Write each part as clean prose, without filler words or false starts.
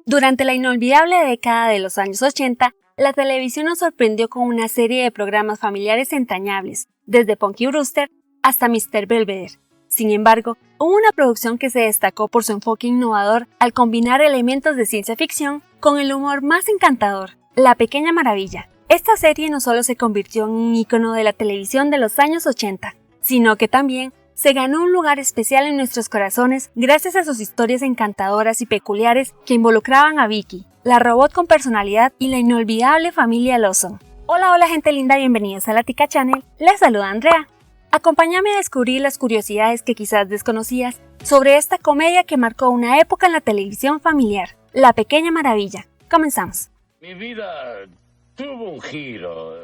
Durante la inolvidable década de los años 80, la televisión nos sorprendió con una serie de programas familiares entrañables, desde Punky Brewster hasta Mr. Belvedere. Sin embargo, hubo una producción que se destacó por su enfoque innovador al combinar elementos de ciencia ficción con el humor más encantador, La Pequeña Maravilla. Esta serie no solo se convirtió en un ícono de la televisión de los años 80, sino que también se ganó un lugar especial en nuestros corazones gracias a sus historias encantadoras y peculiares que involucraban a Vicky, la robot con personalidad y la inolvidable familia Lawson. Hola gente linda, bienvenidos a la Tica Channel, les saluda Andrea. Acompáñame a descubrir las curiosidades que quizás desconocías sobre esta comedia que marcó una época en la televisión familiar, La Pequeña Maravilla. Comenzamos. Mi vida tuvo un giro.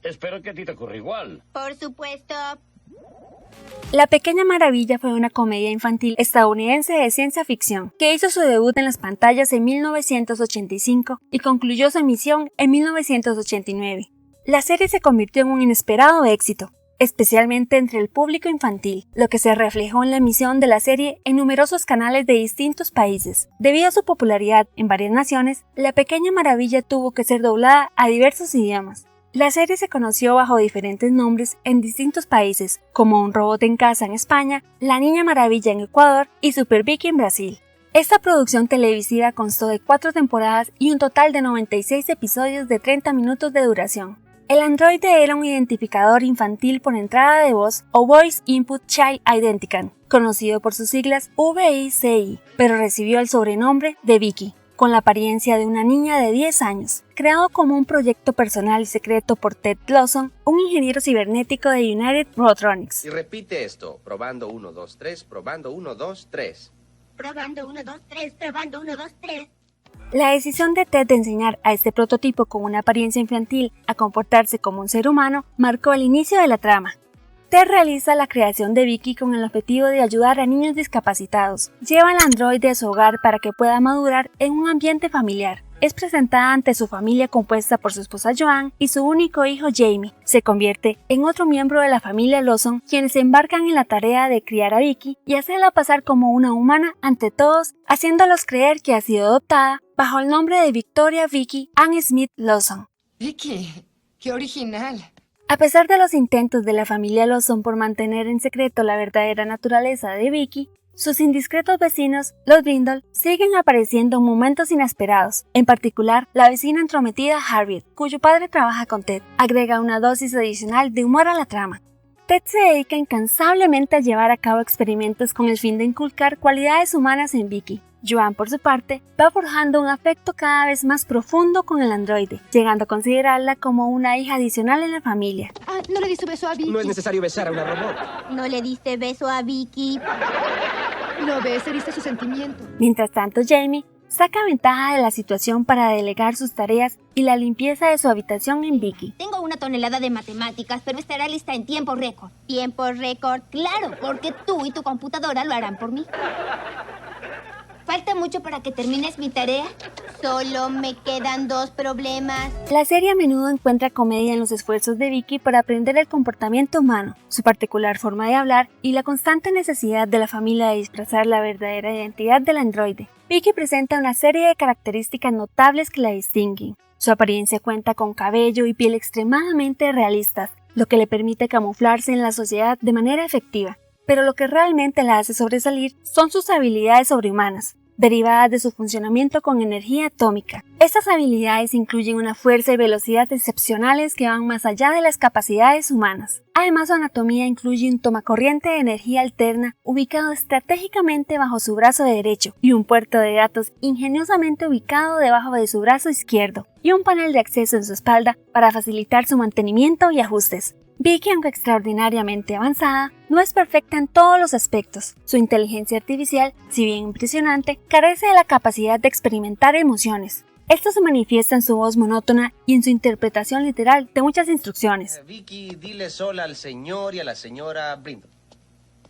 Espero que a ti te ocurra igual. Por supuesto. La Pequeña Maravilla fue una comedia infantil estadounidense de ciencia ficción que hizo su debut en las pantallas en 1985 y concluyó su emisión en 1989. La serie se convirtió en un inesperado éxito, especialmente entre el público infantil, lo que se reflejó en la emisión de la serie en numerosos canales de distintos países. Debido a su popularidad en varias naciones, La Pequeña Maravilla tuvo que ser doblada a diversos idiomas. La serie se conoció bajo diferentes nombres en distintos países, como Un Robot en Casa en España, La Niña Maravilla en Ecuador y Super Vicky en Brasil. Esta producción televisiva constó de 4 temporadas y un total de 96 episodios de 30 minutos de duración. El androide era un identificador infantil por entrada de voz o Voice Input Child Identifiant, conocido por sus siglas VICI, pero recibió el sobrenombre de Vicky, con la apariencia de una niña de 10 años, creado como un proyecto personal y secreto por Ted Lawson, un ingeniero cibernético de United Robotronics. Y repite esto, probando 1, 2, 3, probando 1, 2, 3. Probando 1, 2, 3, probando 1, 2, 3. La decisión de Ted de enseñar a este prototipo con una apariencia infantil a comportarse como un ser humano marcó el inicio de la trama. Ted realiza la creación de Vicky con el objetivo de ayudar a niños discapacitados. Lleva al androide a su hogar para que pueda madurar en un ambiente familiar. Es presentada ante su familia compuesta por su esposa Joanne y su único hijo Jamie. Se convierte en otro miembro de la familia Lawson, quienes se embarcan en la tarea de criar a Vicky y hacerla pasar como una humana ante todos, haciéndolos creer que ha sido adoptada bajo el nombre de Victoria Vicky Ann Smith Lawson. Vicky, qué original. A pesar de los intentos de la familia Lawson por mantener en secreto la verdadera naturaleza de Vicky, sus indiscretos vecinos, los Brindle, siguen apareciendo en momentos inesperados. En particular, la vecina entrometida Harriet, cuyo padre trabaja con Ted, agrega una dosis adicional de humor a la trama. Ted se dedica incansablemente a llevar a cabo experimentos con el fin de inculcar cualidades humanas en Vicky. Joanne, por su parte, va forjando un afecto cada vez más profundo con el androide, llegando a considerarla como una hija adicional en la familia. ¿No le diste beso a Vicky? No es necesario besar a una robot. No le diste beso a Vicky. No ves, heriste su sentimiento. Mientras tanto, Jamie saca ventaja de la situación para delegar sus tareas y la limpieza de su habitación en Vicky. Tengo 1 tonelada de matemáticas, pero estará lista en tiempo récord. ¿Tiempo récord? Claro, porque tú y tu computadora lo harán por mí. ¿Falta mucho para que termines mi tarea? Solo me quedan 2 problemas. La serie a menudo encuentra comedia en los esfuerzos de Vicky por aprender el comportamiento humano, su particular forma de hablar y la constante necesidad de la familia de disfrazar la verdadera identidad del androide. Vicky presenta una serie de características notables que la distinguen. Su apariencia cuenta con cabello y piel extremadamente realistas, lo que le permite camuflarse en la sociedad de manera efectiva. Pero lo que realmente la hace sobresalir son sus habilidades sobrehumanas, derivadas de su funcionamiento con energía atómica. Estas habilidades incluyen una fuerza y velocidad excepcionales que van más allá de las capacidades humanas. Además, su anatomía incluye un tomacorriente de energía alterna ubicado estratégicamente bajo su brazo derecho y un puerto de datos ingeniosamente ubicado debajo de su brazo izquierdo y un panel de acceso en su espalda para facilitar su mantenimiento y ajustes. Vicky, aunque extraordinariamente avanzada, no es perfecta en todos los aspectos. Su inteligencia artificial, si bien impresionante, carece de la capacidad de experimentar emociones. Esto se manifiesta en su voz monótona y en su interpretación literal de muchas instrucciones. Vicky, dile sola al señor y a la señora Brindle.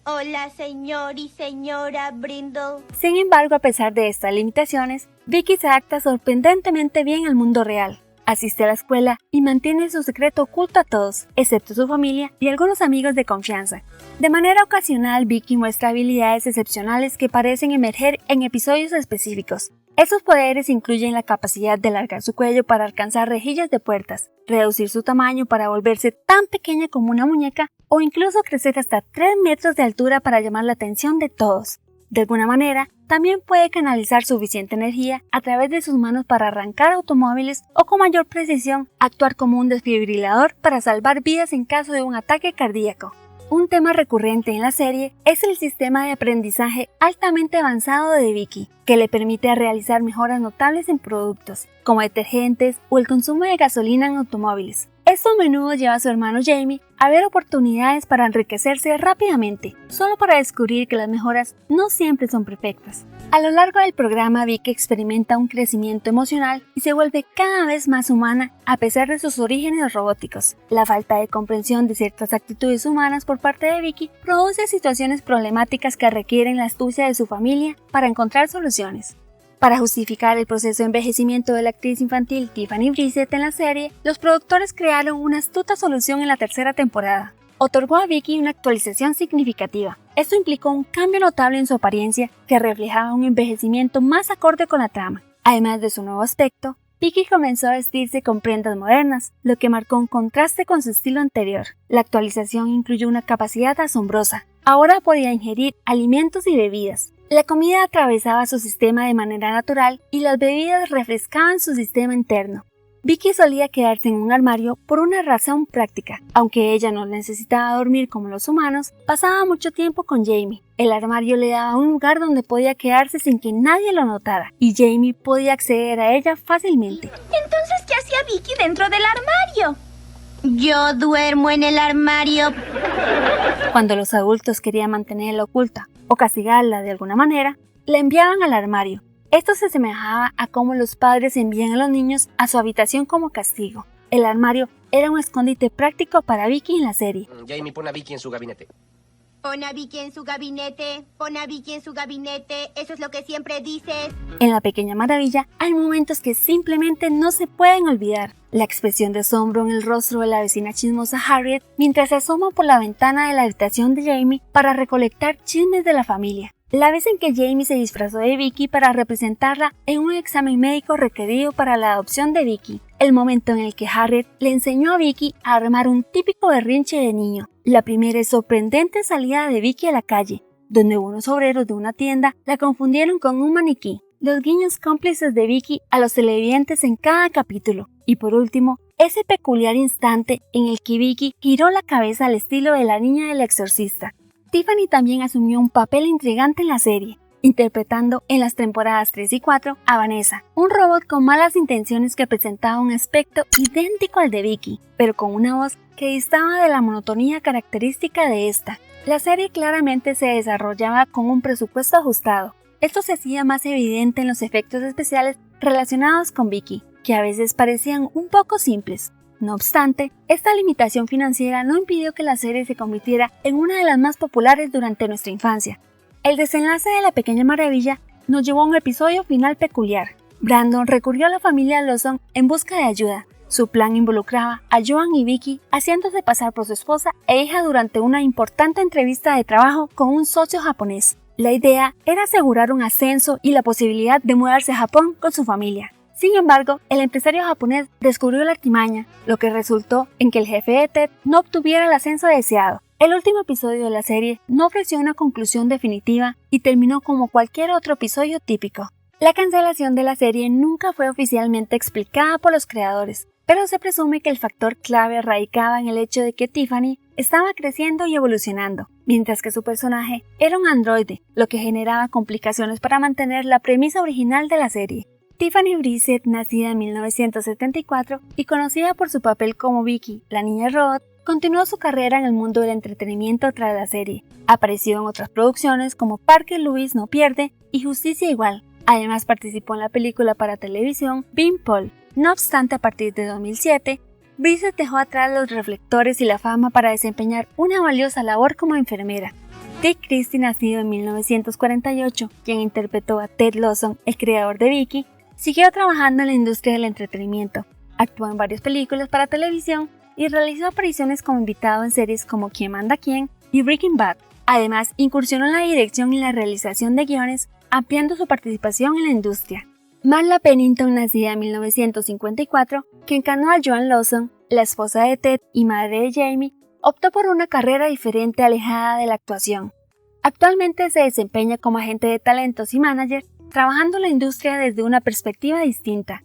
Hola, señor y señora Brindle. Sin embargo, a pesar de estas limitaciones, Vicky se adapta sorprendentemente bien al mundo real. Asiste a la escuela y mantiene su secreto oculto a todos, excepto su familia y algunos amigos de confianza. De manera ocasional, Vicky muestra habilidades excepcionales que parecen emerger en episodios específicos. Estos poderes incluyen la capacidad de alargar su cuello para alcanzar rejillas de puertas, reducir su tamaño para volverse tan pequeña como una muñeca o incluso crecer hasta 3 metros de altura para llamar la atención de todos. De alguna manera, también puede canalizar suficiente energía a través de sus manos para arrancar automóviles o con mayor precisión actuar como un desfibrilador para salvar vidas en caso de un ataque cardíaco. Un tema recurrente en la serie es el sistema de aprendizaje altamente avanzado de Vicky, que le permite realizar mejoras notables en productos, como detergentes o el consumo de gasolina en automóviles. Esto a menudo lleva a su hermano Jamie a ver oportunidades para enriquecerse rápidamente, solo para descubrir que las mejoras no siempre son perfectas. A lo largo del programa, Vicky experimenta un crecimiento emocional y se vuelve cada vez más humana a pesar de sus orígenes robóticos. La falta de comprensión de ciertas actitudes humanas por parte de Vicky produce situaciones problemáticas que requieren la astucia de su familia para encontrar soluciones. Para justificar el proceso de envejecimiento de la actriz infantil Tiffany Brissett en la serie, los productores crearon una astuta solución en la tercera temporada. Otorgó a Vicky una actualización significativa. Esto implicó un cambio notable en su apariencia que reflejaba un envejecimiento más acorde con la trama. Además de su nuevo aspecto, Vicky comenzó a vestirse con prendas modernas, lo que marcó un contraste con su estilo anterior. La actualización incluyó una capacidad asombrosa. Ahora podía ingerir alimentos y bebidas. La comida atravesaba su sistema de manera natural y las bebidas refrescaban su sistema interno. Vicky solía quedarse en un armario por una razón práctica. Aunque ella no necesitaba dormir como los humanos, pasaba mucho tiempo con Jamie. El armario le daba un lugar donde podía quedarse sin que nadie lo notara, y Jamie podía acceder a ella fácilmente. Entonces, ¿qué hacía Vicky dentro del armario? Yo duermo en el armario. Cuando los adultos querían mantenerla oculta o castigarla de alguna manera, la enviaban al armario. Esto se asemejaba a cómo los padres envían a los niños a su habitación como castigo. El armario era un escondite práctico para Vicky en la serie. Jamie, pon a Vicky en su gabinete. Pon a Vicky en su gabinete, pon a Vicky en su gabinete, eso es lo que siempre dices. En La Pequeña Maravilla hay momentos que simplemente no se pueden olvidar. La expresión de asombro en el rostro de la vecina chismosa Harriet mientras se asoma por la ventana de la habitación de Jamie para recolectar chismes de la familia. La vez en que Jamie se disfrazó de Vicky para representarla en un examen médico requerido para la adopción de Vicky. El momento en el que Harriet le enseñó a Vicky a armar un típico berrinche de niño. La primera y sorprendente salida de Vicky a la calle, donde unos obreros de una tienda la confundieron con un maniquí. Los guiños cómplices de Vicky a los televidentes en cada capítulo. Y por último, ese peculiar instante en el que Vicky giró la cabeza al estilo de la niña del exorcista. Tiffany también asumió un papel intrigante en la serie, interpretando en las temporadas 3 y 4 a Vanessa, un robot con malas intenciones que presentaba un aspecto idéntico al de Vicky, pero con una voz que distaba de la monotonía característica de esta. La serie claramente se desarrollaba con un presupuesto ajustado. Esto se hacía más evidente en los efectos especiales relacionados con Vicky, que a veces parecían un poco simples. No obstante, esta limitación financiera no impidió que la serie se convirtiera en una de las más populares durante nuestra infancia. El desenlace de La Pequeña Maravilla nos llevó a un episodio final peculiar. Brandon recurrió a la familia Lawson en busca de ayuda. Su plan involucraba a Joan y Vicky haciéndose pasar por su esposa e hija durante una importante entrevista de trabajo con un socio japonés. La idea era asegurar un ascenso y la posibilidad de mudarse a Japón con su familia. Sin embargo, el empresario japonés descubrió la artimaña, lo que resultó en que el jefe de Ted no obtuviera el ascenso deseado. El último episodio de la serie no ofreció una conclusión definitiva y terminó como cualquier otro episodio típico. La cancelación de la serie nunca fue oficialmente explicada por los creadores, pero se presume que el factor clave radicaba en el hecho de que Tiffany estaba creciendo y evolucionando, mientras que su personaje era un androide, lo que generaba complicaciones para mantener la premisa original de la serie. Tiffany Brissett, nacida en 1974 y conocida por su papel como Vicky, la niña robot, continuó su carrera en el mundo del entretenimiento tras la serie. Apareció en otras producciones como Parker Lewis no pierde y Justicia igual. Además participó en la película para televisión Bean Paul. No obstante, a partir de 2007, Brissett dejó atrás los reflectores y la fama para desempeñar una valiosa labor como enfermera. Dick Christie, nacido en 1948, quien interpretó a Ted Lawson, el creador de Vicky, siguió trabajando en la industria del entretenimiento. Actuó en varias películas para televisión y realizó apariciones como invitado en series como ¿Quién manda quién? Y Breaking Bad. Además, incursionó en la dirección y la realización de guiones, ampliando su participación en la industria. Marla Pennington, nacida en 1954, que encarnó a Joan Lawson, la esposa de Ted y madre de Jamie, optó por una carrera diferente alejada de la actuación. Actualmente se desempeña como agente de talentos y manager, trabajando en la industria desde una perspectiva distinta.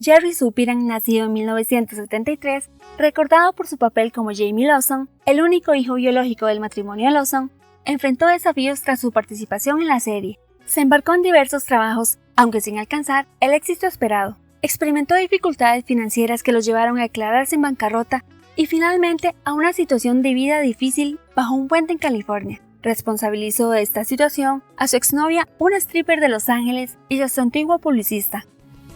Jerry Zupiran, nacido en 1973, recordado por su papel como Jamie Lawson, el único hijo biológico del matrimonio Lawson, enfrentó desafíos tras su participación en la serie. Se embarcó en diversos trabajos, aunque sin alcanzar el éxito esperado. Experimentó dificultades financieras que lo llevaron a declararse en bancarrota y finalmente a una situación de vida difícil bajo un puente en California. Responsabilizó de esta situación a su exnovia, una stripper de Los Ángeles, y a su antiguo publicista.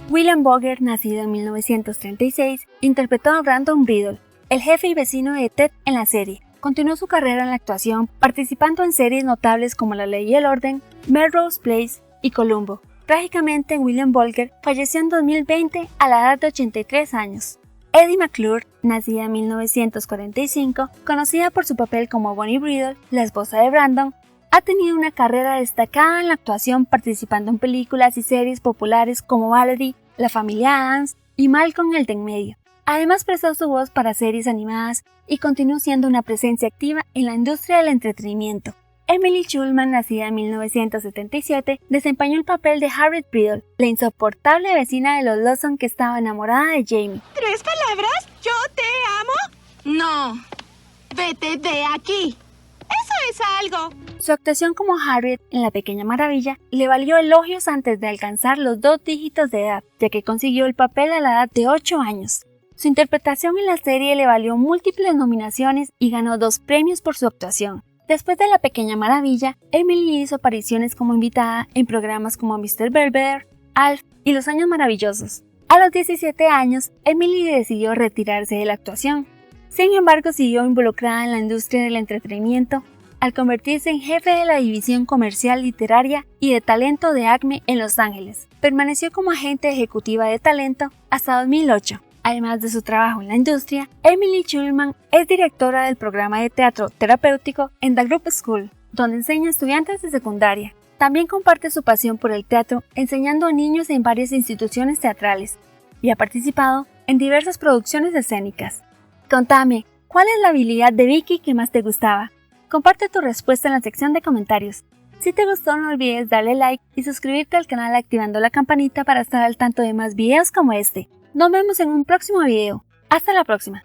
William Boger, nacido en 1936, interpretó a Brandon Riddle, el jefe y vecino de Ted en la serie. Continuó su carrera en la actuación, participando en series notables como La Ley y el Orden, Melrose Place y Columbo. Trágicamente, William Boger falleció en 2020 a la edad de 83 años. Eddie McClure, nacida en 1945, conocida por su papel como Bonnie Riddle, la esposa de Brandon, ha tenido una carrera destacada en la actuación, participando en películas y series populares como Valerie, La Familia Addams y Malcolm el de en medio. Además prestó su voz para series animadas y continuó siendo una presencia activa en la industria del entretenimiento. Emily Schulman, nacida en 1977, desempeñó el papel de Harriet Riddle, la insoportable vecina de los Lawson que estaba enamorada de Jamie. ¿3 palabras? ¿Yo te amo? No. Vete de aquí. Eso es algo. Su actuación como Harriet en La Pequeña Maravilla le valió elogios antes de alcanzar los 2 dígitos de edad, ya que consiguió el papel a la edad de 8 años. Su interpretación en la serie le valió múltiples nominaciones y ganó 2 premios por su actuación. Después de La Pequeña Maravilla, Emily hizo apariciones como invitada en programas como Mr. Belvedere, Alf y Los Años Maravillosos. A los 17 años, Emily decidió retirarse de la actuación. Sin embargo, siguió involucrada en la industria del entretenimiento al convertirse en jefe de la división comercial, literaria y de talento de Acme en Los Ángeles. Permaneció como agente ejecutiva de talento hasta 2008. Además de su trabajo en la industria, Emily Schulman es directora del programa de teatro terapéutico en The Group School, donde enseña a estudiantes de secundaria. También comparte su pasión por el teatro, enseñando a niños en varias instituciones teatrales, y ha participado en diversas producciones escénicas. Contame, ¿cuál es la habilidad de Vicky que más te gustaba? Comparte tu respuesta en la sección de comentarios. Si te gustó, no olvides darle like y suscribirte al canal activando la campanita para estar al tanto de más videos como este. Nos vemos en un próximo video. Hasta la próxima.